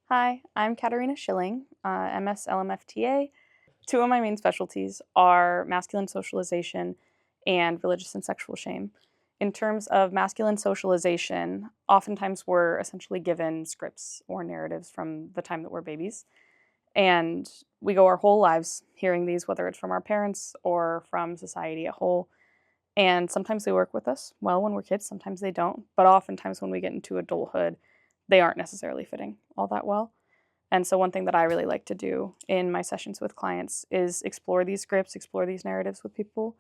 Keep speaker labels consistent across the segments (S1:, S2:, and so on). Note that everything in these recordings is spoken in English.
S1: Hi, I'm Katarina Schilling, MS LMFTA. Two of my main specialties are masculine socialization and religious and sexual shame. In terms of masculine socialization, oftentimes we're essentially given scripts or narratives from the time that we're babies. And we go our whole lives hearing these, whether it's from our parents or from society at whole. And sometimes they work with us well when we're kids, sometimes they don't. But oftentimes when we get into adulthood, they aren't necessarily fitting all that well. And so one thing that I really like to do in my sessions with clients is explore these scripts, explore these narratives with people,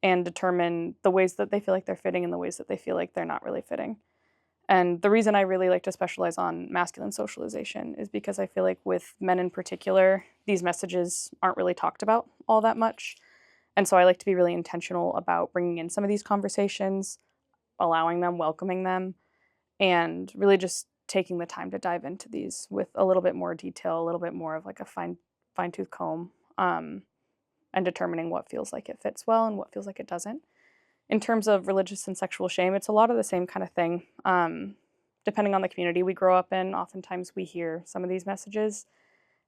S1: and determine the ways that they feel like they're fitting and the ways that they feel like they're not really fitting. And the reason I really like to specialize on masculine socialization is because I feel like with men in particular, these messages aren't really talked about all that much. And so I like to be really intentional about bringing in some of these conversations, allowing them, welcoming them, and really just taking the time to dive into these with a little bit more detail, a little bit more of like a fine tooth comb, and determining what feels like it fits well and what feels like it doesn't. In terms of religious and sexual shame, it's a lot of the same kind of thing. Depending on the community we grow up in, oftentimes we hear some of these messages.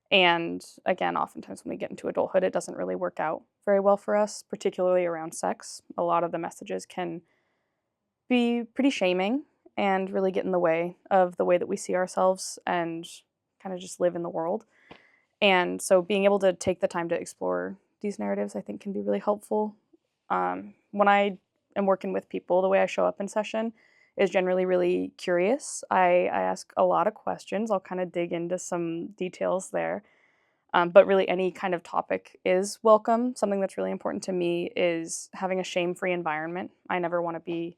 S1: And again, oftentimes when we get into adulthood, it doesn't really work out very well for us, particularly around sex. A lot of the messages can be pretty shaming and really get in the way of the way that we see ourselves and kind of just live in the world. And so being able to take the time to explore these narratives, I think, can be really helpful. When I am working with people, the way I show up in session is generally really curious. I ask a lot of questions. I'll kind of dig into some details there. But really, any kind of topic is welcome. Something that's really important to me is having a shame-free environment. I never want to be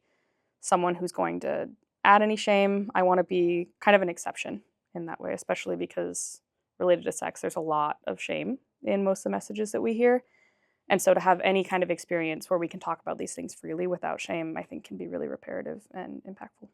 S1: someone who's going to add any shame. I want to be kind of an exception in that way, especially because related to sex, there's a lot of shame in most of the messages that we hear. And so to have any kind of experience where we can talk about these things freely without shame, I think can be really reparative and impactful.